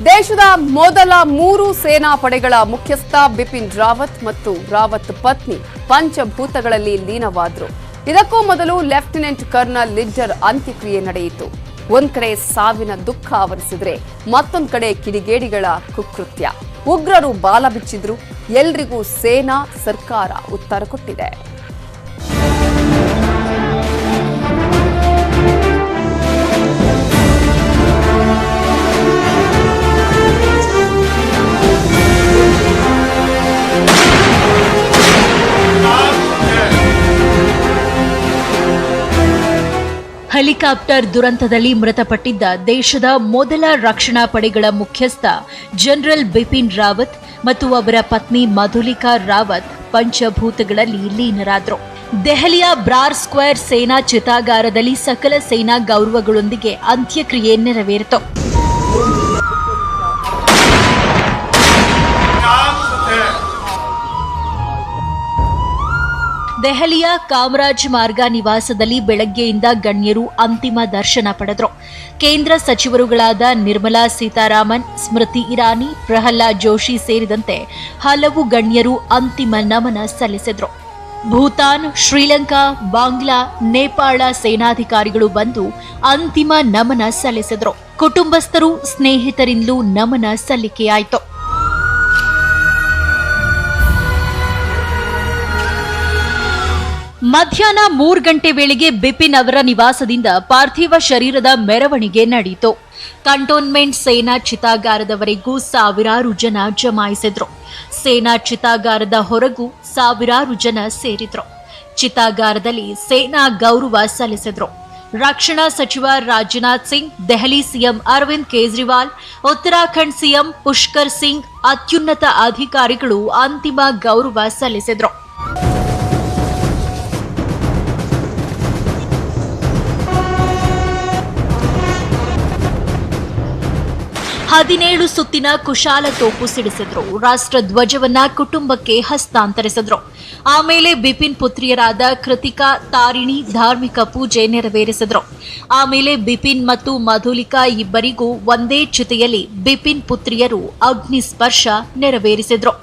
ದೇಶದ ಮೊದಲ 3 ಸೇನಾ ಪಡೆಗಳ ಮುಖ್ಯಸ್ಥ ಬಿಪಿನ್ ರಾವತ್ ಮತ್ತು ರಾವತ್ ಪತ್ನಿ ಪಂಚಭೂತಗಳಲ್ಲಿ ಲೀನವಾದರು. ಇದಕ್ಕೂ ಮೊದಲು ಲೆಫ್ಟಿನೆಂಟ್ ಕರ್ನಲ್ ಲಿಡ್ಡರ್ ಅಂತ್ಯಕ್ರಿಯೆ ನಡೆಯಿತು. ಒಂದ್ ಕಡೆ ಸಾವಿನ ದುಃಖ ಆವರಿಸಿದ್ರೆ ಮತ್ತೊಂದು ಕಡೆ ಕಿಡಿಗೇಡಿಗಳ ಕುಕೃತ್ಯ. ಉಗ್ರರು ಬಾಲ ಬಿಚ್ಚಿದ್ರು. ಎಲ್ರಿಗೂ ಸೇನಾ ಸರ್ಕಾರ ಉತ್ತರ ಕೊಟ್ಟಿದೆ. ಹೆಲಿಕಾಪ್ಟರ್ ದುರಂತದಲ್ಲಿ ಮೃತಪಟ್ಟಿದ್ದ ದೇಶದ ಮೊದಲ ರಕ್ಷಣಾ ಪಡೆಗಳ ಮುಖ್ಯಸ್ಥ ಜನರಲ್ ಬಿಪಿನ್ ರಾವತ್ ಮತ್ತು ಅವರ ಪತ್ನಿ ಮಧುಲಿಕಾ ರಾವತ್ ಪಂಚಭೂತಗಳಲ್ಲಿ ಲೀನರಾದರು. ದೆಹಲಿಯ ಬ್ರಾರ್ ಸ್ಕ್ವೇರ್ ಸೇನಾ ಚಿತಾಗಾರದಲ್ಲಿ ಸಕಲ ಸೇನಾ ಗೌರವಗಳೊಂದಿಗೆ ಅಂತ್ಯಕ್ರಿಯೆ ನೆರವೇರಿತು. ದೆಹಲಿಯ ಕಾಮರಾಜ್ ಮಾರ್ಗ ನಿವಾಸದಲ್ಲಿ ಬೆಳಗ್ಗೆಯಿಂದ ಗಣ್ಯರು ಅಂತಿಮ ದರ್ಶನ ಪಡೆದರು. ಕೇಂದ್ರ ಸಚಿವರುಗಳಾದ ನಿರ್ಮಲಾ ಸೀತಾರಾಮನ್, ಸ್ಮೃತಿ ಇರಾನಿ, ಪ್ರಹ್ಲಾದ್ ಜೋಶಿ ಸೇರಿದಂತೆ ಹಲವು ಗಣ್ಯರು ಅಂತಿಮ ನಮನ ಸಲ್ಲಿಸಿದರು. ಭೂತಾನ್, ಶ್ರೀಲಂಕಾ, ಬಾಂಗ್ಲಾ, ನೇಪಾಳ ಸೇನಾಧಿಕಾರಿಗಳು ಬಂದು ಅಂತಿಮ ನಮನ ಸಲ್ಲಿಸಿದರು. ಕುಟುಂಬಸ್ಥರು, ಸ್ನೇಹಿತರಿಂದಲೂ ನಮನ ಸಲ್ಲಿಕೆಯಾಯಿತು. ಮಧ್ಯಾಹ್ನ 3 ಗಂಟೆ ವೇಳೆಗೆ ಬಿಪಿನ್ ಅವರ ನಿವಾಸದಿಂದ ಪಾರ್ಥಿವ ಶರೀರದ ಮೆರವಣಿಗೆ ನಡೆಯಿತು. ಕಂಟೋನ್ಮೆಂಟ್ ಸೇನಾ ಚಿತಾಗಾರದವರೆಗೂ ಸಾವಿರಾರು ಜನ ಜಮಾಯಿಸಿದ್ರು. ಸೇನಾ ಚಿತಾಗಾರದ ಹೊರಗೂ ಸಾವಿರಾರು ಜನ ಸೇರಿದ್ರು. ಚಿತಾಗಾರದಲ್ಲಿ ಸೇನಾ ಗೌರವ ಸಲ್ಲಿಸಿದ್ರು. ರಕ್ಷಣಾ ಸಚಿವ ರಾಜನಾಥ್ ಸಿಂಗ್, ದೆಹಲಿ ಸಿಎಂ ಅರವಿಂದ್ ಕೇಜ್ರಿವಾಲ್, ಉತ್ತರಾಖಂಡ್ ಸಿಎಂ ಪುಷ್ಕರ್ ಸಿಂಗ್, ಅತ್ಯುನ್ನತ ಅಧಿಕಾರಿಗಳು ಅಂತಿಮ ಗೌರವ ಸಲ್ಲಿಸಿದ್ರು. ಹದಿನೇಳು ಸುತ್ತಿನ ಕುಶಾಲ ತೋಪು ಸಿಡಿಸಿದ್ರು. ರಾಷ್ಟ್ರ ಧ್ವಜವನ್ನ ಕುಟುಂಬಕ್ಕೆ ಹಸ್ತಾಂತರಿಸಿದ್ರು. ಆಮೇಲೆ ಬಿಪಿನ್ ಪುತ್ರಿಯರಾದ ಕೃತಿಕಾ, ತಾರಿಣಿ ಧಾರ್ಮಿಕ ಪೂಜೆ ನೆರವೇರಿಸಿದ್ರು. ಆಮೇಲೆ ಬಿಪಿನ್ ಮತ್ತು ಮಧುಲಿಕಾ ಇಬ್ಬರಿಗೂ ಒಂದೇ ಚಿತೆಯಲ್ಲಿ ಬಿಪಿನ್ ಪುತ್ರಿಯರು ಅಗ್ನಿ ಸ್ಪರ್ಶ ನೆರವೇರಿಸಿದ್ರು.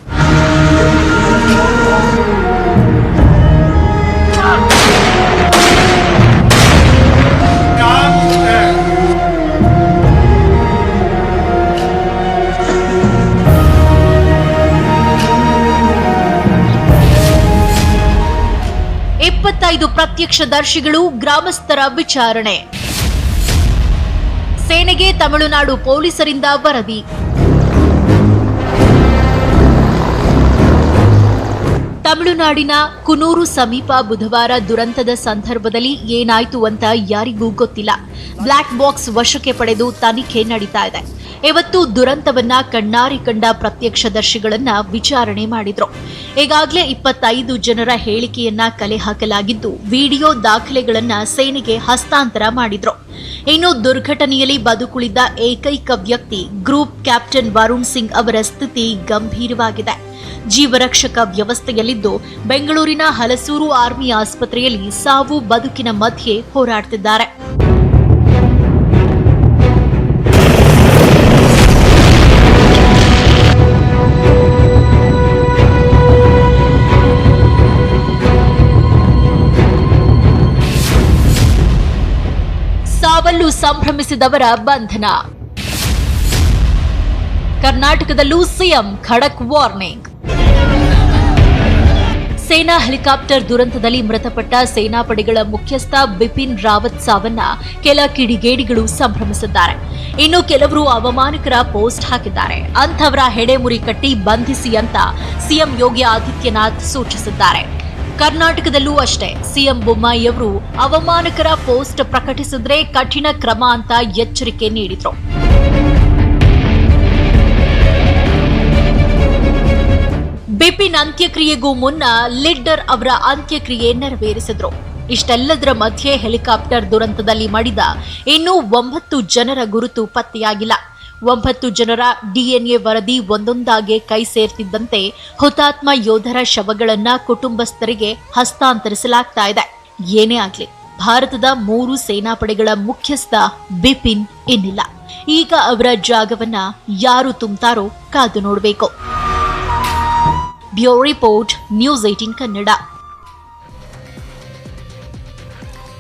ಪ್ರತ್ಯಕ್ಷದರ್ಶಿಗಳು, ಗ್ರಾಮಸ್ಥರ ವಿಚಾರಣೆ. ಸೇನೆಗೆ ತಮಿಳುನಾಡು ಪೊಲೀಸರಿಂದ ವರದಿ. ತಮಿಳುನಾಡಿನ ಕುನೂರು ಸಮೀಪ ಬುಧವಾರ ದುರಂತದ ಸಂದರ್ಭದಲ್ಲಿ ಏನಾಯ್ತು ಅಂತ ಯಾರಿಗೂ ಗೊತ್ತಿಲ್ಲ. ಬ್ಲಾಕ್ ಬಾಕ್ಸ್ ವಶಕ್ಕೆ ಪಡೆದು ತನಿಖೆ ನಡೀತಾ ಇದೆ. ಇವತ್ತು ದುರಂತವನ್ನ ಕಣ್ಣಾರೆ ಕಂಡ ಪ್ರತ್ಯಕ್ಷದರ್ಶಿಗಳನ್ನ ವಿಚಾರಣೆ ಮಾಡಿದ್ರು. ಈಗಾಗಲೇ 25 ಜನರ ಹೇಳಿಕೆಯನ್ನ ಕಲೆ ಹಾಕಲಾಗಿದ್ದು, ವಿಡಿಯೋ ದಾಖಲೆಗಳನ್ನ ಸೇನೆಗೆ ಹಸ್ತಾಂತರ ಮಾಡಿದ್ರು. ಇನ್ನು ದುರ್ಘಟನೆಯಲ್ಲಿ ಬದುಕುಳಿದ ಏಕೈಕ ವ್ಯಕ್ತಿ ಗ್ರೂಪ್ ಕ್ಯಾಪ್ಟನ್ ವರುಣ್ ಸಿಂಗ್ ಅವರ ಸ್ಥಿತಿ ಗಂಭೀರವಾಗಿದೆ. ಜೀವರಕ್ಷಕ ವ್ಯವಸ್ಥೆಯಲ್ಲಿದ್ದು ಬೆಂಗಳೂರಿನ ಹಲಸೂರು ಆರ್ಮಿ ಆಸ್ಪತ್ರೆಯಲ್ಲಿ ಸಾವು ಬದುಕಿನ ಮಧ್ಯೆ ಹೋರಾಡುತ್ತಿದ್ದಾರೆ. ಸಾವಲ್ಲೂ ಸಂಭ್ರಮಿಸಿದವರ ಬಂಧನ. ಕರ್ನಾಟಕದಲ್ಲೂ ಸಿಎಂ ಖಡಕ್ ವಾರ್ನಿಂಗ್. ಸೇನಾ ಹೆಲಿಕಾಪ್ಟರ್ ದುರಂತದಲ್ಲಿ ಮೃತಪಟ್ಟ ಸೇನಾ ಪಡೆಗಳ ಮುಖ್ಯಸ್ಥ ಬಿಪಿನ್ ರಾವತ್ ಸಾವನ್ನ ಕೆಲ ಕಿಡಿಗೇಡಿಗಳು ಸಂಭ್ರಮಿಸಿದ್ದಾರೆ. ಇನ್ನು ಕೆಲವರು ಅವಮಾನಕರ ಪೋಸ್ಟ್ ಹಾಕಿದ್ದಾರೆ. ಅಂಥವರ ಹೆಡೆಮುರಿ ಕಟ್ಟಿ ಬಂಧಿಸಿ ಅಂತ ಸಿಎಂ ಯೋಗಿ ಆದಿತ್ಯನಾಥ್ ಸೂಚಿಸಿದ್ದಾರೆ. ಕರ್ನಾಟಕದಲ್ಲೂ ಅಷ್ಟೇ. ಸಿಎಂ ಬೊಮ್ಮಾಯಿಯವರು ಅವಮಾನಕರ ಪೋಸ್ಟ್ ಪ್ರಕಟಿಸಿದ್ರೆ ಕಠಿಣ ಕ್ರಮ ಅಂತ ಎಚ್ಚರಿಕೆ ನೀಡಿದ್ರು. ಬಿಪಿನ್ ಅಂತ್ಯಕ್ರಿಯೆಗೂ ಮುನ್ನ ಲಿಡ್ಡರ್ ಅವರ ಅಂತ್ಯಕ್ರಿಯೆ ನೆರವೇರಿಸಿದ್ರು. ಇಷ್ಟೆಲ್ಲದರ ಮಧ್ಯೆ ಹೆಲಿಕಾಪ್ಟರ್ ದುರಂತದಲ್ಲಿ ಮಡಿದ ಇನ್ನೂ 9 ಜನರ ಗುರುತು ಪತ್ತೆಯಾಗಿಲ್ಲ. 9 ಜನರ ಡಿಎನ್ಎ ವರದಿ ಒಂದೊಂದಾಗೆ ಕೈ ಸೇರ್ತಿದ್ದಂತೆ ಹುತಾತ್ಮ ಯೋಧರ ಶವಗಳನ್ನ ಕುಟುಂಬಸ್ಥರಿಗೆ ಹಸ್ತಾಂತರಿಸಲಾಗ್ತಾ ಇದೆ. ಏನೇ ಆಗ್ಲಿ, ಭಾರತದ 3 ಸೇನಾಪಡೆಗಳ ಮುಖ್ಯಸ್ಥ ಬಿಪಿನ್ ಇನ್ನಿಲ್ಲ. ಈಗ ಅವರ ಜಾಗವನ್ನ ಯಾರು ತುಂಬ್ತಾರೋ ಕಾದು ನೋಡಬೇಕು. Bureau report, news 18 Kannada.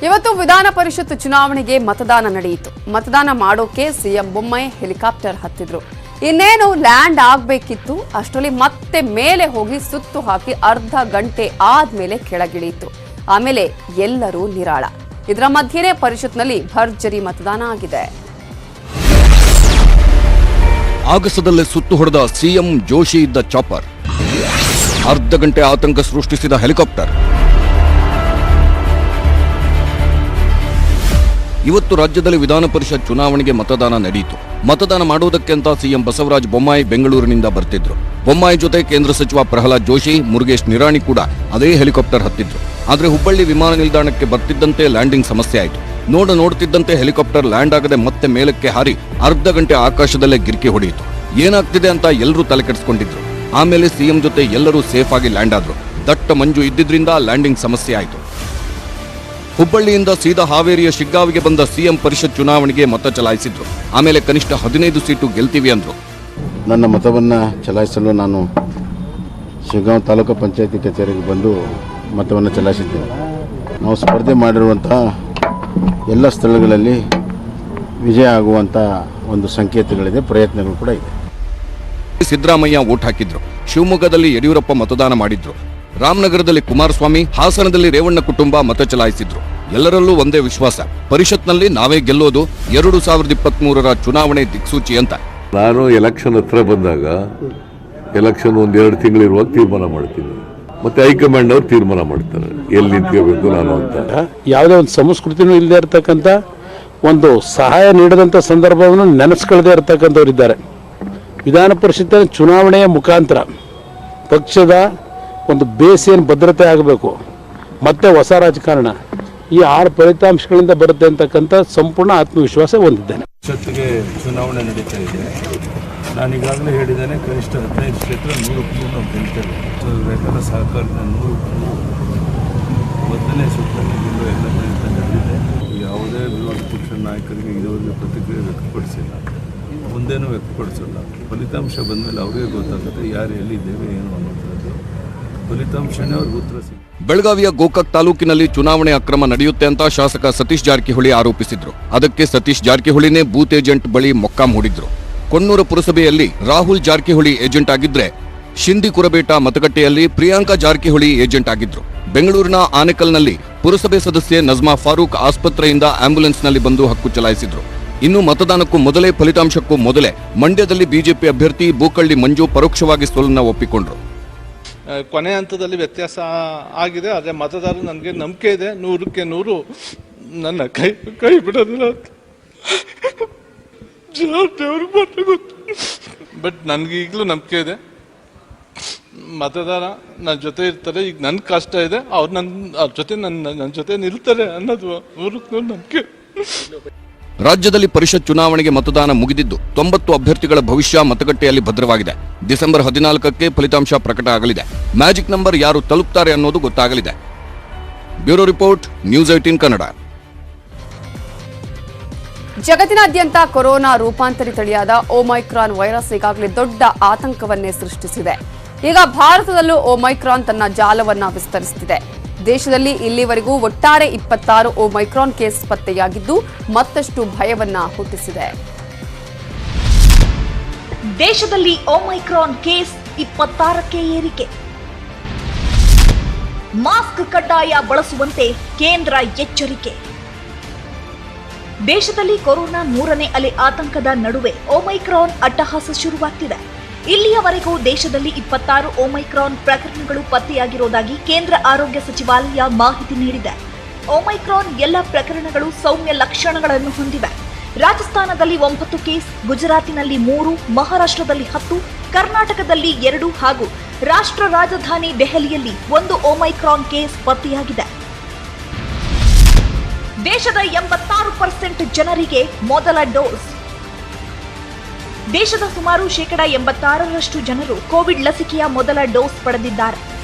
ಇವತ್ತು ವಿಧಾನ ಪರಿಷತ್ ಚುನಾವಣೆಗೆ ಮತದಾನ ನಡೆಯಿತು. ಮತದಾನ ಮಾಡೋಕೆ ಸಿಎಂ ಬೊಮ್ಮಾಯಿ ಹೆಲಿಕಾಪ್ಟರ್ ಹತ್ತಿದ್ರು. ಇನ್ನೇನು ಲ್ಯಾಂಡ್ ಆಗಬೇಕಿತ್ತು. ಅಷ್ಟರಲ್ಲಿ ಮತ್ತೆ ಮೇಲೆ ಹೋಗಿ ಸುತ್ತು ಹಾಕಿ ಅರ್ಧ ಗಂಟೆ ಆದ್ಮೇಲೆ ಕೆಳಗಿಳಿಯಿತು. ಆಮೇಲೆ ಎಲ್ಲರೂ ನಿರಾಳ. ಇದರ ಮಧ್ಯೆನೇ ಪರಿಷತ್ನಲ್ಲಿ ಭರ್ಜರಿ ಮತದಾನ ಆಗಿದೆ. ಆಗಸದಲ್ಲೇ ಸುತ್ತು ಹೊಡೆದ ಸಿಎಂ ಜೋಶಿ ಇದ್ದ ಚಾಪರ್, ಅರ್ಧ ಗಂಟೆ ಆತಂಕ ಸೃಷ್ಟಿಸಿದ ಹೆಲಿಕಾಪ್ಟರ್. ಇವತ್ತು ರಾಜ್ಯದಲ್ಲಿ ವಿಧಾನ ಪರಿಷತ್ ಚುನಾವಣೆಗೆ ಮತದಾನ ನಡೆಯಿತು. ಮತದಾನ ಮಾಡುವುದಕ್ಕೆ ಅಂತ ಸಿಎಂ ಬಸವರಾಜ ಬೊಮ್ಮಾಯಿ ಬೆಂಗಳೂರಿನಿಂದ ಬರ್ತಿದ್ರು. ಬೊಮ್ಮಾಯಿ ಜೊತೆ ಕೇಂದ್ರ ಸಚಿವ ಪ್ರಹ್ಲಾದ್ ಜೋಶಿ, ಮುರುಗೇಶ್ ನಿರಾಣಿ ಕೂಡ ಅದೇ ಹೆಲಿಕಾಪ್ಟರ್ ಹತ್ತಿದ್ರು. ಆದ್ರೆ ಹುಬ್ಬಳ್ಳಿ ವಿಮಾನ ನಿಲ್ದಾಣಕ್ಕೆ ಬರ್ತಿದ್ದಂತೆ ಲ್ಯಾಂಡಿಂಗ್ ಸಮಸ್ಯೆ ಆಯಿತು. ನೋಡ್ತಿದ್ದಂತೆ ಹೆಲಿಕಾಪ್ಟರ್ ಲ್ಯಾಂಡ್ ಆಗದೆ ಮತ್ತೆ ಮೇಲಕ್ಕೆ ಹಾರಿ ಅರ್ಧ ಗಂಟೆ ಆಕಾಶದಲ್ಲೇ ಗಿರ್ಕಿ ಹೊಡೆಯಿತು. ಏನಾಗ್ತಿದೆ ಅಂತ ಎಲ್ಲರೂ ತಲೆ ಕೆಡಿಸ್ಕೊಂಡಿದ್ರು. ಆಮೇಲೆ ಸಿಎಂ ಜೊತೆ ಎಲ್ಲರೂ ಸೇಫ್ ಆಗಿ ಲ್ಯಾಂಡ್ ಆದ್ರು. ದಟ್ಟ ಮಂಜು ಇದ್ದಿದ್ರಿಂದ ಲ್ಯಾಂಡಿಂಗ್ ಸಮಸ್ಯೆ ಆಯಿತು. ಹುಬ್ಬಳ್ಳಿಯಿಂದ ಸೀದಾ ಹಾವೇರಿಯ ಶಿಗ್ಗಾವಿಗೆ ಬಂದ ಸಿಎಂ ಪರಿಷತ್ ಚುನಾವಣೆಗೆ ಮತ ಚಲಾಯಿಸಿದ್ರು. ಆಮೇಲೆ ಕನಿಷ್ಠ 15 ಸೀಟು ಗೆಲ್ತೀವಿ ಅಂದ್ರು. ನನ್ನ ಮತವನ್ನು ಚಲಾಯಿಸಲು ನಾನು ಶಿಗ್ಗಾಂವ್ ತಾಲೂಕು ಪಂಚಾಯತಿ ಕಚೇರಿಗೆ ಬಂದು ಮತವನ್ನು ಚಲಾಯಿಸಿದ್ದೇನೆ. ನಾವು ಸ್ಪರ್ಧೆ ಮಾಡಿರುವಂಥ ಎಲ್ಲ ಸ್ಥಳಗಳಲ್ಲಿ ವಿಜಯ ಆಗುವಂಥ ಒಂದು ಸಂಕೇತಗಳಿದೆ, ಪ್ರಯತ್ನಗಳು ಕೂಡ ಇದೆ. ಸಿದ್ದರಾಮಯ್ಯ ವೋಟ್ ಹಾಕಿದ್ರು. ಶಿವಮೊಗ್ಗದಲ್ಲಿ ಯಡಿಯೂರಪ್ಪ ಮತದಾನ ಮಾಡಿದ್ರು. ರಾಮನಗರದಲ್ಲಿ ಕುಮಾರಸ್ವಾಮಿ, ಹಾಸನದಲ್ಲಿ ರೇವಣ್ಣ ಕುಟುಂಬ ಮತ ಚಲಾಯಿಸಿದ್ರು. ಎಲ್ಲರಲ್ಲೂ ಒಂದೇ ವಿಶ್ವಾಸ, ಪರಿಷತ್ನಲ್ಲಿ ನಾವೇ ಗೆಲ್ಲೋದು. 2023ರ ಚುನಾವಣೆ ದಿಕ್ಸೂಚಿ ಅಂತ. ನಾನು ಎಲೆಕ್ಷನ್ ಹತ್ರ ಬಂದಾಗ ಎಲೆಕ್ಷನ್ 1-2 ತಿಂಗಳಿರುವಾಗ ತೀರ್ಮಾನ ಮಾಡ್ತೀನಿ. ಮತ್ತೆ ಹೈಕಮಾಂಡ್ ಅವರು ತೀರ್ಮಾನ ಮಾಡ್ತಾರೆ ಎಲ್ಲಿ ನಿಂತ್ಕೋಬೇಕು ನಾನು ಅಂತ. ಯಾವುದೇ ಒಂದು ಸಂಸ್ಕೃತಿನೂ ಇಲ್ಲದೆ ಇರತಕ್ಕಂಥ, ಒಂದು ಸಹಾಯ ನೀಡದಂಥ ಸಂದರ್ಭವನ್ನು ನೆನೆಸ್ಕೊಳ್ಳದೆ ಇರತಕ್ಕಂಥವ್ರು ಇದ್ದಾರೆ. ವಿಧಾನ ಪರಿಷತ್ತಿನ ಚುನಾವಣೆಯ ಮುಖಾಂತರ ಪಕ್ಷದ ಒಂದು ಬೇಸ್ ಏನು ಭದ್ರತೆ ಆಗಬೇಕು, ಮತ್ತೆ ಹೊಸ ರಾಜಕಾರಣ, ಈ 6 ಫಲಿತಾಂಶಗಳಿಂದ ಬರುತ್ತೆ ಅಂತಕ್ಕಂಥ ಸಂಪೂರ್ಣ ಆತ್ಮವಿಶ್ವಾಸ ಹೊಂದಿದ್ದೇನೆ. ಪರಿಷತ್ಗೆ ಚುನಾವಣೆ ನಡೀತಾ ಇದೆ. ನಾನೀಗಾಗಲೇ ಹೇಳಿದ್ದೇನೆ, ಕನಿಷ್ಠ 15 ಕ್ಷೇತ್ರ 100ಕ್ಕೂ ನಾವು ಗೆಲ್ತೇವೆ. ಬೇಕಾದ ಸಹಕಾರದ 100 ಮೊದಲನೇ ಸುತ್ತಲ್ಲಿ ಎಲ್ಲ ಪ್ರಯತ್ನ ನಡೆದಿದೆ. ಯಾವುದೇ ವಿರೋಧ ಪಕ್ಷದ ನಾಯಕರಿಗೆ ಇದುವರೆಗೆ ಪ್ರತಿಕ್ರಿಯೆ ವ್ಯಕ್ತಪಡಿಸಿಲ್ಲ, ಮುಂದೇನೂ ವ್ಯಕ್ತಪಡಿಸಲ್ಲ. ಫಲಿತಾಂಶ ಬಂದಮೇಲೆ ಅವರಿಗೆ ಗೊತ್ತಾಗುತ್ತೆ ಯಾರು ಎಲ್ಲಿದ್ದೇವೆ ಏನು ಅನ್ನೋಂಥದ್ದು. ಫಲಿತಾಂಶನೇ ಅವ್ರಿಗೆ ಉತ್ತರ ಸಿಗುತ್ತೆ. ಬೆಳಗಾವಿಯ ಗೋಕಾಕ್ ತಾಲೂಕಿನಲ್ಲಿ ಚುನಾವಣೆ ಅಕ್ರಮ ನಡೆಯುತ್ತೆ ಅಂತ ಶಾಸಕ ಸತೀಶ್ ಜಾರಕಿಹೊಳಿ ಆರೋಪಿಸಿದ್ರು. ಅದಕ್ಕೆ ಸತೀಶ್ ಜಾರಕಿಹೊಳಿನೇ ಬೂತ್ ಏಜೆಂಟ್ ಬಳಿ ಮೊಕ್ಕಾಂ ಹೂಡಿದ್ರು. ಕೊಣ್ಣೂರು ಪುರಸಭೆಯಲ್ಲಿ ರಾಹುಲ್ ಜಾರಕಿಹೊಳಿ ಏಜೆಂಟ್ ಆಗಿದ್ರೆ, ಶಿಂದಿ ಕುರಬೇಟ ಮತಗಟ್ಟೆಯಲ್ಲಿ ಪ್ರಿಯಾಂಕಾ ಜಾರಕಿಹೊಳಿ ಏಜೆಂಟ್ ಆಗಿದ್ರು. ಬೆಂಗಳೂರಿನ ಆನೆಕಲ್ನಲ್ಲಿ ಪುರಸಭೆ ಸದಸ್ಯೆ ನಜ್ಮಾ ಫಾರೂಕ್ ಆಸ್ಪತ್ರೆಯಿಂದ ಆಂಬ್ಯುಲೆನ್ಸ್ನಲ್ಲಿ ಬಂದು ಹಕ್ಕು ಚಲಾಯಿಸಿದ್ರು. ಇನ್ನು ಮತದಾನಕ್ಕೂ ಮೊದಲೇ, ಫಲಿತಾಂಶಕ್ಕೂ ಮೊದಲೇ ಮಂಡ್ಯದಲ್ಲಿ ಬಿಜೆಪಿ ಅಭ್ಯರ್ಥಿ ಬೂಕಳ್ಳಿ ಮಂಜು ಪರೋಕ್ಷವಾಗಿ ಸೋಲನ್ನ ಒಪ್ಪಿಕೊಂಡ್ರು. ಕೊನೆ ಹಂತದಲ್ಲಿ ವ್ಯತ್ಯಾಸ ಆಗಿದೆ, ಆದರೆ ಮತದಾರರು ನನಗೆ ನಂಬಿಕೆ ಇದೆ, 100ಕ್ಕೆ 100 ನನ್ನ ಕೈ ಬಿಡೋದಿಲ್ಲ ಅಂತ. ಅವ್ರಿಗೆ ಮಾತ್ರ ಗೊತ್ತು, ಬಟ್ ನನಗೆ ಈಗಲೂ ನಂಬಿಕೆ ಇದೆ. ಮತದಾರ ನನ್ನ ಜೊತೆ ಇರ್ತಾರೆ. ಈಗ ನನ್ನ ಕಷ್ಟ ಇದೆ, ಅವ್ರು ಅವ್ರ ಜೊತೆ ನನ್ನ ಜೊತೆ ನಿಲ್ತಾರೆ ಅನ್ನೋದು 100ಕ್ಕೆ 100 ನಂಬಿಕೆ. ರಾಜ್ಯದಲ್ಲಿ ಪರಿಷತ್ ಚುನಾವಣೆಗೆ ಮತದಾನ ಮುಗಿದಿದ್ದು 90 ಅಭ್ಯರ್ಥಿಗಳ ಭವಿಷ್ಯ ಮತಗಟ್ಟೆಯಲ್ಲಿ ಭದ್ರವಾಗಿದೆ. ಡಿಸೆಂಬರ್ 14ಕ್ಕೆ ಫಲಿತಾಂಶ ಪ್ರಕಟ ಆಗಲಿದೆ. ಮ್ಯಾಜಿಕ್ ನಂಬರ್ ಯಾರು ತಲುಪ್ತಾರೆ ಅನ್ನೋದು ಗೊತ್ತಾಗಲಿದೆ. Bureau report, news 18 Kannada. ಜಗತ್ತಿನಾದ್ಯಂತ ಕೊರೋನಾ ರೂಪಾಂತರಿ ತಳಿಯಾದ ಒಮೈಕ್ರಾನ್ ವೈರಸ್ ಈಗಾಗಲೇ ದೊಡ್ಡ ಆತಂಕವನ್ನೇ ಸೃಷ್ಟಿಸಿದೆ. ಈಗ ಭಾರತದಲ್ಲೂ ಒಮೈಕ್ರಾನ್ ತನ್ನ ಜಾಲವನ್ನ ವಿಸ್ತರಿಸುತ್ತಿದೆ. ದೇಶದಲ್ಲಿ ಇಲ್ಲಿವರೆಗೂ ಒಟ್ಟಾರೆ 26 ಒಮೈಕ್ರಾನ್ ಕೇಸ್ ಪತ್ತೆಯಾಗಿದ್ದು ಮತ್ತಷ್ಟು ಭಯವನ್ನ ಹುಟ್ಟಿಸಿದೆ. ದೇಶದಲ್ಲಿ ಒಮೈಕ್ರಾನ್ ಕೇಸ್ 26ಕ್ಕೆ ಏರಿಕೆ. ಮಾಸ್ಕ್ ಕಡ್ಡಾಯ ಬಳಸುವಂತೆ ಕೇಂದ್ರ ಎಚ್ಚರಿಕೆ. ದೇಶದಲ್ಲಿ ಕೊರೋನಾ 3ನೇ ಅಲೆ ಆತಂಕದ ನಡುವೆ ಒಮೈಕ್ರಾನ್ ಅಟ್ಟಹಾಸ ಶುರುವಾಗ್ತಿದೆ. ಇಲ್ಲಿಯವರೆಗೂ ದೇಶದಲ್ಲಿ 26 ಒಮೈಕ್ರಾನ್ ಪ್ರಕರಣಗಳು ಪತ್ತೆಯಾಗಿರುವುದಾಗಿ ಕೇಂದ್ರ ಆರೋಗ್ಯ ಸಚಿವಾಲಯ ಮಾಹಿತಿ ನೀಡಿದೆ. ಒಮೈಕ್ರಾನ್ ಎಲ್ಲ ಪ್ರಕರಣಗಳು ಸೌಮ್ಯ ಲಕ್ಷಣಗಳನ್ನು ಹೊಂದಿವೆ. ರಾಜಸ್ಥಾನದಲ್ಲಿ 9 ಕೇಸ್, ಗುಜರಾತಿನಲ್ಲಿ 3, ಮಹಾರಾಷ್ಟ್ರದಲ್ಲಿ 10, ಕರ್ನಾಟಕದಲ್ಲಿ 2 ಹಾಗೂ ರಾಷ್ಟ್ರ ರಾಜಧಾನಿ ದೆಹಲಿಯಲ್ಲಿ 1 ಒಮೈಕ್ರಾನ್ ಕೇಸ್ ಪತ್ತೆಯಾಗಿದೆ. ದೇಶದ 86% ಜನರಿಗೆ ಮೊದಲ ಡೋಸ್. ದೇಶದ ಸುಮಾರು 86% ಜನರು ಕೋವಿಡ್ ಲಸಿಕೆಯ ಮೊದಲ ಡೋಸ್ ಪಡೆದಿದ್ದಾರೆ.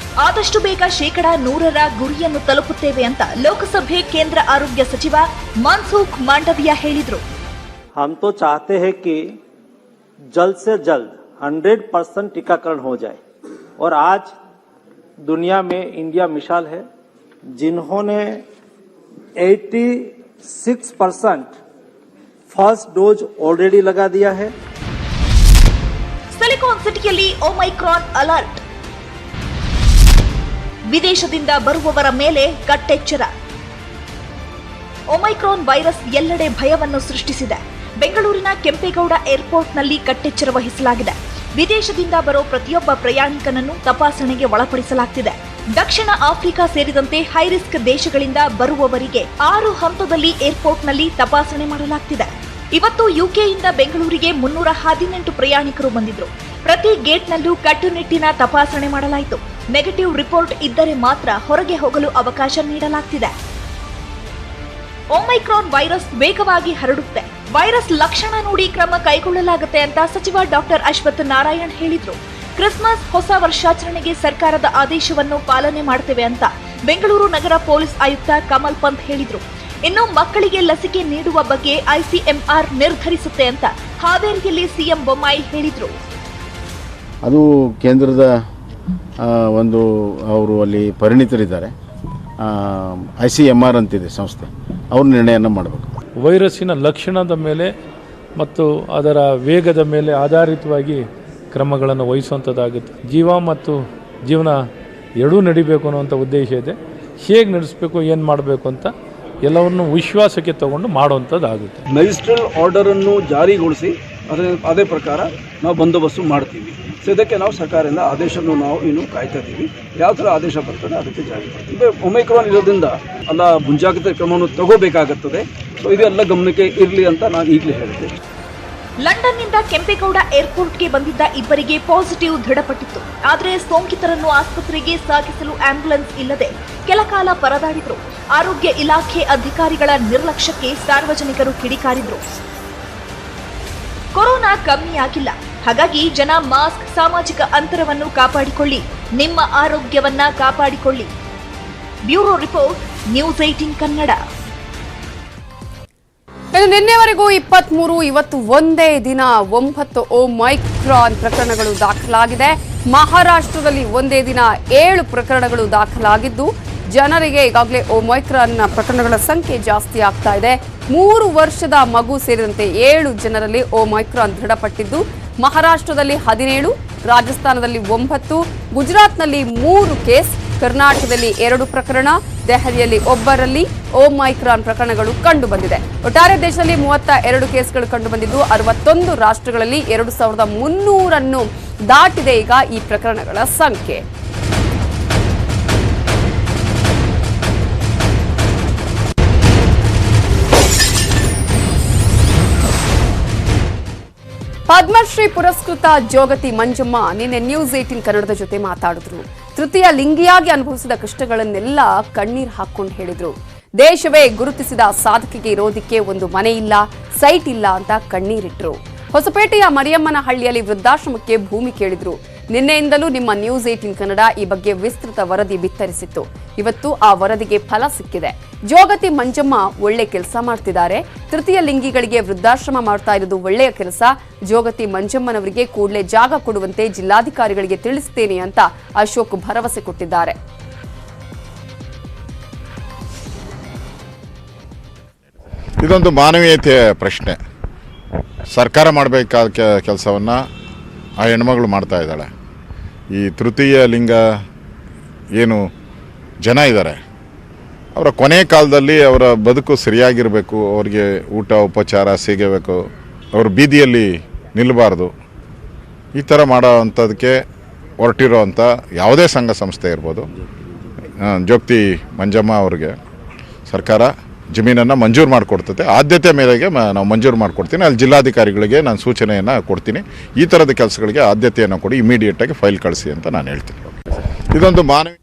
ಆದಷ್ಟು ಬೇಗ 100ರ ಗುರಿಯನ್ನು ತಲುಪುತ್ತೇವೆ ಅಂತ ಲೋಕಸಭೆ ಕೇಂದ್ರ ಆರೋಗ್ಯ ಸಚಿವ ಮನ್ಸುಖ್ ಮಾಂಡವಿಯಾ ಹೇಳಿದರು. हम तो चाहते हैं कि जल्द से जल्द 100% टीकाकरण हो जाए और आज दुनिया में इंडिया मिसाल है जिन्होंने 86% फर्स्ट डोज ऑलरेडी लगा दिया है। ಸಿಲಿಕಾನ್ ಸಿಟಿಯಲ್ಲಿ ಒಮೈಕ್ರಾನ್ ಅಲರ್ಟ್. ವಿದೇಶದಿಂದ ಬರುವವರ ಮೇಲೆ ಕಟ್ಟೆಚ್ಚರ. ಒಮೈಕ್ರಾನ್ ವೈರಸ್ ಎಲ್ಲೆಡೆ ಭಯವನ್ನು ಸೃಷ್ಟಿಸಿದೆ. ಬೆಂಗಳೂರಿನ ಕೆಂಪೇಗೌಡ ಏರ್ಪೋರ್ಟ್ನಲ್ಲಿ ಕಟ್ಟೆಚ್ಚರ ವಹಿಸಲಾಗಿದೆ. ವಿದೇಶದಿಂದ ಬರೋ ಪ್ರತಿಯೊಬ್ಬ ಪ್ರಯಾಣಿಕನನ್ನು ತಪಾಸಣೆಗೆ ಒಳಪಡಿಸಲಾಗುತ್ತಿದೆ. ದಕ್ಷಿಣ ಆಫ್ರಿಕಾ ಸೇರಿದಂತೆ ಹೈರಿಸ್ಕ್ ದೇಶಗಳಿಂದ ಬರುವವರಿಗೆ 6 ಹಂತದಲ್ಲಿ ಏರ್ಪೋರ್ಟ್ನಲ್ಲಿ ತಪಾಸಣೆ ಮಾಡಲಾಗುತ್ತಿದೆ. ಇವತ್ತು ಯುಕೆಯಿಂದ ಬೆಂಗಳೂರಿಗೆ 318 ಪ್ರಯಾಣಿಕರು ಬಂದಿದ್ರು. ಪ್ರತಿ ಗೇಟ್ನಲ್ಲೂ ಕಟ್ಟುನಿಟ್ಟಿನ ತಪಾಸಣೆ ಮಾಡಲಾಯಿತು. ನೆಗೆಟಿವ್ ರಿಪೋರ್ಟ್ ಇದ್ದರೆ ಮಾತ್ರ ಹೊರಗೆ ಹೋಗಲು ಅವಕಾಶ ನೀಡಲಾಗುತ್ತಿದೆ. ಒಮೈಕ್ರಾನ್ ವೈರಸ್ ವೇಗವಾಗಿ ಹರಡುತ್ತೆ. ವೈರಸ್ ಲಕ್ಷಣ ನೋಡಿ ಕ್ರಮ ಕೈಗೊಳ್ಳಲಾಗುತ್ತೆ ಅಂತ ಸಚಿವ ಡಾಕ್ಟರ್ ಅಶ್ವಥ್ ನಾರಾಯಣ್ ಹೇಳಿದ್ರು. ಕ್ರಿಸ್ಮಸ್ ಹೊಸ ವರ್ಷಾಚರಣೆಗೆ ಸರ್ಕಾರದ ಆದೇಶವನ್ನು ಪಾಲನೆ ಮಾಡ್ತೇವೆ ಅಂತ ಬೆಂಗಳೂರು ನಗರ ಪೊಲೀಸ್ ಆಯುಕ್ತ ಕಮಲ್ ಪಂತ್ ಹೇಳಿದ್ರು. ಇನ್ನು ಮಕ್ಕಳಿಗೆ ಲಸಿಕೆ ನೀಡುವ ಬಗ್ಗೆ ಐಸಿಎಂಆರ್ ನಿರ್ಧರಿಸುತ್ತೆ ಅಂತ ಹಾವೇರಿಯಲ್ಲಿ ಸಿಎಂ ಬೊಮ್ಮಾಯಿ ಹೇಳಿದ್ರು. ಅದು ಕೇಂದ್ರದ ಒಂದು ಅವರು ಅಲ್ಲಿ ಪರಿಣಿತರಿದ್ದಾರೆ, ICMR ಅಂತಿದೆ ಸಂಸ್ಥೆ, ಅವ್ರ ನಿರ್ಣಯನ ಮಾಡಬೇಕು. ವೈರಸ್ಸಿನ ಲಕ್ಷಣದ ಮೇಲೆ ಮತ್ತು ಅದರ ವೇಗದ ಮೇಲೆ ಆಧಾರಿತವಾಗಿ ಕ್ರಮಗಳನ್ನು ವಹಿಸುವಂಥದ್ದಾಗುತ್ತೆ. ಜೀವ ಮತ್ತು ಜೀವನ ಎರಡೂ ನಡಿಬೇಕು ಅನ್ನುವಂಥ ಉದ್ದೇಶ ಇದೆ. ಹೇಗೆ ನಡೆಸಬೇಕು, ಏನು ಮಾಡಬೇಕು ಅಂತ ಎಲ್ಲವನ್ನು ವಿಶ್ವಾಸಕ್ಕೆ ತಗೊಂಡು ಮಾಡುವಂಥದ್ದಾಗುತ್ತೆ. ಮ್ಯಾಜಿಸ್ಟ್ರೇಟ್ ಆರ್ಡರನ್ನು ಜಾರಿಗೊಳಿಸಿ ಅದೇ ಪ್ರಕಾರ ನಾವು ಬಂದೋಬಸ್ತು ಮಾಡ್ತೀವಿ. ಸೊ ಇದಕ್ಕೆ ನಾವು ಸರ್ಕಾರದಿಂದ ಆದೇಶವನ್ನು ನಾವು ಇನ್ನು ಕಾಯ್ತಾ ಇದ್ದೀವಿ. ಯಾವ ಥರ ಆದೇಶ ಬರ್ತದೆ ಅದಕ್ಕೆ ಜಾರಿ ಮಾಡ್ತೀವಿ. ಒಮೈಕ್ರಾನ್ ಇರೋದ್ರಿಂದ ಎಲ್ಲ ಮುಂಜಾಗ್ರತೆ ಕ್ರಮವನ್ನು ತಗೋಬೇಕಾಗುತ್ತದೆ. ಸೊ ಇದೆಲ್ಲ ಗಮನಕ್ಕೆ ಇರಲಿ ಅಂತ ನಾನು ಈಗಲೇ ಹೇಳ್ತೇನೆ. ಲಂಡನ್ನಿಂದ ಕೆಂಪೇಗೌಡ ಏರ್ಪೋರ್ಟ್ಗೆ ಬಂದಿದ್ದ ಇಬ್ಬರಿಗೆ ಪಾಸಿಟಿವ್ ದೃಢಪಟ್ಟಿತ್ತು. ಆದರೆ ಸೋಂಕಿತರನ್ನು ಆಸ್ಪತ್ರೆಗೆ ಸಾಗಿಸಲು ಆಂಬ್ಯುಲೆನ್ಸ್ ಇಲ್ಲದೆ ಕೆಲಕಾಲ ಪರದಾಡಿದ್ರು. ಆರೋಗ್ಯ ಇಲಾಖೆ ಅಧಿಕಾರಿಗಳ ನಿರ್ಲಕ್ಷ್ಯಕ್ಕೆ ಸಾರ್ವಜನಿಕರು ಕಿಡಿಕಾರಿದ್ರು. ಕೊರೋನಾ ಕಮ್ಮಿಯಾಗಿಲ್ಲ. ಹಾಗಾಗಿ ಜನ ಮಾಸ್ಕ್, ಸಾಮಾಜಿಕ ಅಂತರವನ್ನು ಕಾಪಾಡಿಕೊಳ್ಳಿ, ನಿಮ್ಮ ಆರೋಗ್ಯವನ್ನ ಕಾಪಾಡಿಕೊಳ್ಳಿ. Bureau report, news 18 Kannada. ಇನ್ನು ನಿನ್ನೆವರೆಗೂ 23, ಇವತ್ತು ಒಂದೇ ದಿನ 9 ಒಮೈಕ್ರಾನ್ ಪ್ರಕರಣಗಳು ದಾಖಲಾಗಿದೆ. ಮಹಾರಾಷ್ಟ್ರದಲ್ಲಿ ಒಂದೇ ದಿನ 7 ಪ್ರಕರಣಗಳು ದಾಖಲಾಗಿದ್ದು, ಜನರಿಗೆ ಈಗಾಗಲೇ ಒಮೈಕ್ರಾನ್ ಪ್ರಕರಣಗಳ ಸಂಖ್ಯೆ ಜಾಸ್ತಿ ಆಗ್ತಾ ಇದೆ. 3 ವರ್ಷದ ಮಗು ಸೇರಿದಂತೆ 7 ಜನರಲ್ಲಿ ಒಮೈಕ್ರಾನ್ ದೃಢಪಟ್ಟಿದ್ದು, ಮಹಾರಾಷ್ಟ್ರದಲ್ಲಿ 17, ರಾಜಸ್ಥಾನದಲ್ಲಿ 9, ಗುಜರಾತ್ನಲ್ಲಿ 3 ಕೇಸ್, ಕರ್ನಾಟಕದಲ್ಲಿ 2 ಪ್ರಕರಣ, ದೆಹಲಿಯಲ್ಲಿ 1ರಲ್ಲಿ ಒಮೈಕ್ರಾನ್ ಪ್ರಕರಣಗಳು ಕಂಡುಬಂದಿದೆ. ಒಟ್ಟಾರೆ ದೇಶದಲ್ಲಿ 32 ಕೇಸ್ಗಳು ಕಂಡುಬಂದಿದ್ದು 61 ರಾಷ್ಟ್ರಗಳಲ್ಲಿ 2300 ದಾಟಿದೆ ಈಗ ಈ ಪ್ರಕರಣಗಳ ಸಂಖ್ಯೆ. ಪದ್ಮಶ್ರೀ ಪುರಸ್ಕೃತ ಜೋಗತಿ ಮಂಜಮ್ಮ ನಿನ್ನೆ ನ್ಯೂಸ್ 18 ಕನ್ನಡದ ಜೊತೆ ಮಾತಾಡಿದ್ರು. ತೃತೀಯ ಲಿಂಗಿಯಾಗಿ ಅನುಭವಿಸಿದ ಕಷ್ಟಗಳನ್ನೆಲ್ಲ ಕಣ್ಣೀರು ಹಾಕೊಂಡು ಹೇಳಿದ್ರು. ದೇಶವೇ ಗುರುತಿಸಿದ ಸಾಧಕಿಗೆ ಇರೋದಿಕ್ಕೆ ಒಂದು ಮನೆ ಇಲ್ಲ, ಸೈಟ್ ಇಲ್ಲ ಅಂತ ಕಣ್ಣೀರಿಟ್ರು. ಹೊಸಪೇಟೆಯ ಮರಿಯಮ್ಮನಹಳ್ಳಿಯಲ್ಲಿ ವೃದ್ಧಾಶ್ರಮಕ್ಕೆ ಭೂಮಿ ಕೇಳಿದ್ರು. ನಿನ್ನೆಯಿಂದಲೂ ನಿಮ್ಮ ನ್ಯೂಸ್ 18 ಕನ್ನಡ ಈ ಬಗ್ಗೆ ವಿಸ್ತೃತ ವರದಿ ಬಿತ್ತರಿಸಿತ್ತು. ಇವತ್ತು ಆ ವರದಿಗೆ ಫಲ ಸಿಕ್ಕಿದೆ. ಜೋಗತಿ ಮಂಜಮ್ಮ ಒಳ್ಳೆ ಕೆಲಸ ಮಾಡ್ತಿದ್ದಾರೆ. ತೃತೀಯ ಲಿಂಗಿಗಳಿಗೆ ವೃದ್ಧಾಶ್ರಮ ಮಾಡ್ತಾ ಇರೋದು ಒಳ್ಳೆಯ ಕೆಲಸ. ಜೋಗತಿ ಮಂಜಮ್ಮನವರಿಗೆ ಕೂಡಲೇ ಜಾಗ ಕೊಡುವಂತೆ ಜಿಲ್ಲಾಧಿಕಾರಿಗಳಿಗೆ ತಿಳಿಸುತ್ತೇನೆ ಅಂತ ಅಶೋಕ್ ಭರವಸೆ ಕೊಟ್ಟಿದ್ದಾರೆ. ಇದೊಂದು ಮಾನವೀಯತೆಯ ಪ್ರಶ್ನೆ. ಸರ್ಕಾರ ಮಾಡಬೇಕಾದ ಕೆಲಸವನ್ನು ಆ ಹೆಣ್ಮಗಳು ಮಾಡ್ತಾ ಇದ್ದಾಳೆ. ಈ ತೃತೀಯ ಲಿಂಗ ಏನು ಜನ ಇದ್ದಾರೆ, ಅವರ ಕೊನೆ ಕಾಲದಲ್ಲಿ ಅವರ ಬದುಕು ಸರಿಯಾಗಿರಬೇಕು, ಅವರಿಗೆ ಊಟ ಉಪಚಾರ ಸಿಗಬೇಕು, ಅವರು ಬೀದಿಯಲ್ಲಿ ನಿಲ್ಲಬಾರ್ದು. ಈ ಥರ ಮಾಡೋ ಅಂಥದಕ್ಕೆ ಹೊರಟಿರೋ ಅಂಥ ಯಾವುದೇ ಸಂಘ ಸಂಸ್ಥೆ ಇರ್ಬೋದು, ಜೋಗತಿ ಮಂಜಮ್ಮ ಅವ್ರಿಗೆ ಸರ್ಕಾರ ಜಮೀನನ್ನು ಮಂಜೂರು ಮಾಡಿಕೊಡ್ತದೆ. ಆದ್ಯತೆ ಮೇರೆಗೆ ನಾವು ಮಂಜೂರು ಮಾಡಿಕೊಡ್ತೀನಿ. ಅಲ್ಲಿ ಜಿಲ್ಲಾಧಿಕಾರಿಗಳಿಗೆ ನಾನು ಸೂಚನೆಯನ್ನು ಕೊಡ್ತೀನಿ. ಈ ಥರದ ಕೆಲಸಗಳಿಗೆ ಆದ್ಯತೆಯನ್ನು ಕೊಡಿ, ಇಮಿಡಿಯೇಟಾಗಿ ಫೈಲ್ ಕಳಿಸಿ ಅಂತ ನಾನು ಹೇಳ್ತೀನಿ. ಇದೊಂದು ಮಾನವ